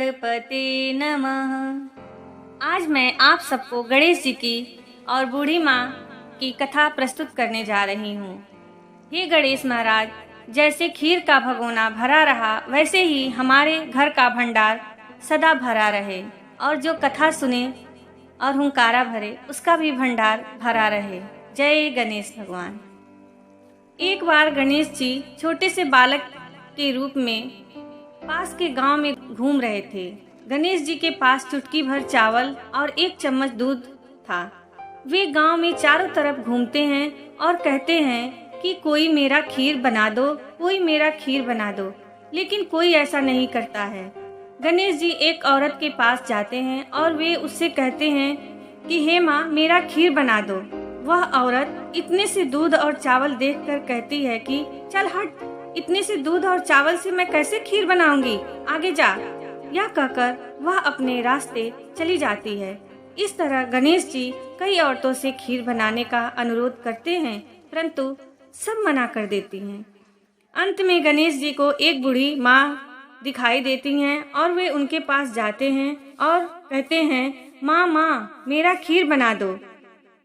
गणपते नमः। आज मैं आप सबको गणेश जी की और बूढ़ी माँ की कथा प्रस्तुत करने जा रही हूँ। हे गणेश महाराज, जैसे खीर का भगोना भरा रहा वैसे ही हमारे घर का भंडार सदा भरा रहे, और जो कथा सुने और हुंकारा भरे उसका भी भंडार भरा रहे। जय गणेश भगवान। एक बार गणेश जी छोटे से बालक के रूप में पास के गांव में घूम रहे थे। गणेश जी के पास चुटकी भर चावल और 1 चम्मच दूध था। वे गांव में चारों तरफ घूमते हैं और कहते हैं कि कोई मेरा खीर बना दो, कोई मेरा खीर बना दो, लेकिन कोई ऐसा नहीं करता है। गणेश जी एक औरत के पास जाते हैं और वे उससे कहते हैं कि हे माँ, मेरा खीर बना दो। वह औरत इतने से दूध और चावल देखकर कहती है कि चल हट, इतने से दूध और चावल से मैं कैसे खीर बनाऊंगी, आगे जा। यह कहकर वह अपने रास्ते चली जाती है। इस तरह गणेश जी कई औरतों से खीर बनाने का अनुरोध करते हैं, परंतु सब मना कर देती हैं। अंत में गणेश जी को एक बूढ़ी माँ दिखाई देती हैं और वे उनके पास जाते हैं और कहते हैं, माँ माँ, मेरा खीर बना दो।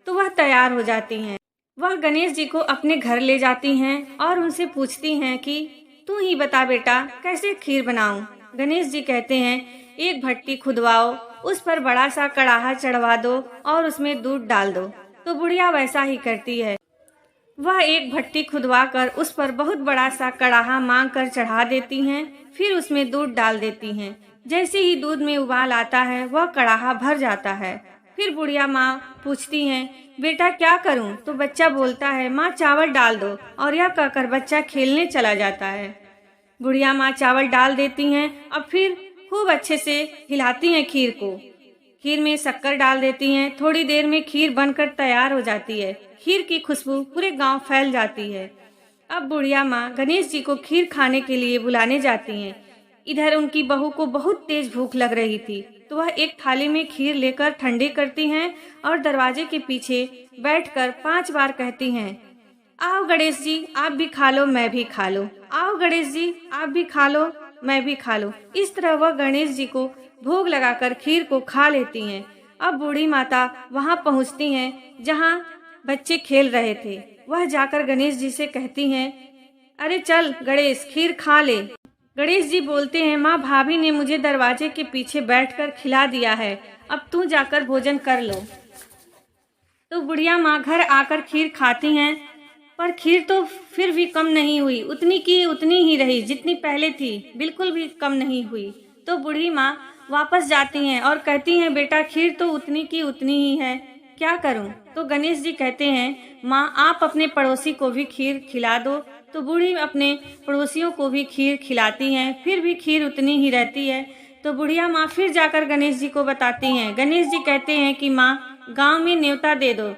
तो वह तैयार हो जाती हैं। वह गणेश जी को अपने घर ले जाती हैं और उनसे पूछती हैं कि तू ही बता बेटा, कैसे खीर बनाऊं। गणेश जी कहते हैं, एक भट्टी खुदवाओ, उस पर बड़ा सा कड़ाहा चढ़वा दो और उसमें दूध डाल दो। तो बुढ़िया वैसा ही करती है। वह एक भट्टी खुदवा कर उस पर बहुत बड़ा सा कड़ाहा मांग कर चढ़ा देती हैं, फिर उसमें दूध डाल देती हैं। जैसे ही दूध में उबाल आता है वह कड़ाहा भर जाता है। फिर बुढ़िया माँ पूछती हैं, बेटा क्या करूं? तो बच्चा बोलता है, माँ चावल डाल दो, और यह कहकर बच्चा खेलने चला जाता है। बुढ़िया माँ चावल डाल देती हैं। अब फिर खूब अच्छे से हिलाती हैं खीर को। खीर में शक्कर डाल देती हैं। थोड़ी देर में खीर बनकर तैयार हो जाती है। खीर की खुशबू पूरे गांव फैल जाती है। अब बुढ़िया माँ गणेश जी को खीर खाने के लिए बुलाने जाती हैं। इधर उनकी बहू को बहुत तेज भूख लग रही थी, तो वह एक थाली में खीर लेकर ठंडी करती हैं और दरवाजे के पीछे बैठकर 5 बार कहती हैं, आओ गणेश जी, आप भी खा लो, मैं भी खा लो। आओ गणेश जी, आप भी खा लो, मैं भी खा लो। इस तरह वह गणेश जी को भोग लगाकर खीर को खा लेती हैं। अब बूढ़ी माता वहां पहुंचती हैं जहां बच्चे खेल रहे थे। वह जाकर गणेश जी से कहती हैं, अरे चल गणेश, खीर खा ले। गणेश जी बोलते हैं, माँ, भाभी ने मुझे दरवाजे के पीछे बैठकर खिला दिया है, अब तू जाकर भोजन कर लो। तो बुढ़िया माँ घर आकर खीर खाती हैं, पर खीर तो फिर भी कम नहीं हुई, उतनी की उतनी ही रही जितनी पहले थी, बिल्कुल भी कम नहीं हुई। तो बूढ़ी माँ वापस जाती हैं और कहती हैं, बेटा खीर तो उतनी की उतनी ही है, क्या करूं? तो गणेश जी कहते हैं, माँ आप अपने पड़ोसी को भी खीर खिला दो। तो बूढ़ी अपने पड़ोसियों को भी खीर खिलाती हैं, फिर भी खीर उतनी ही रहती है। तो बुढ़िया माँ फिर जाकर गणेश जी को बताती हैं। गणेश जी कहते हैं कि माँ, गांव में न्योता दे दो।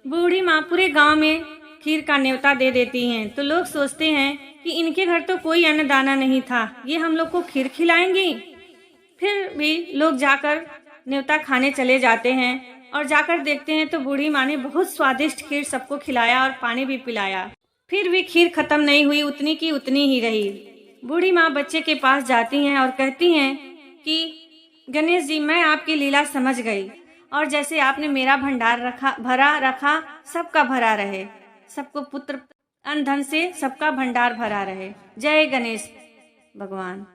बूढ़ी माँ पूरे गांव में खीर का न्योता दे देती हैं। तो लोग सोचते हैं कि इनके घर तो कोई अन्नदाना नहीं था, ये हम लोग को खीर खिलाएंगी। फिर भी लोग जाकर न्योता खाने चले जाते हैं और जाकर देखते हैं तो बूढ़ी माँ ने बहुत स्वादिष्ट खीर सबको खिलाया और पानी भी पिलाया। फिर भी खीर खत्म नहीं हुई, उतनी की उतनी ही रही। बूढ़ी माँ बच्चे के पास जाती हैं और कहती हैं कि गणेश जी, मैं आपकी लीला समझ गई, और जैसे आपने मेरा भंडार भरा रखा, सबका भरा रहे, सबको पुत्र अन्न धन से सबका भंडार भरा रहे। जय गणेश भगवान।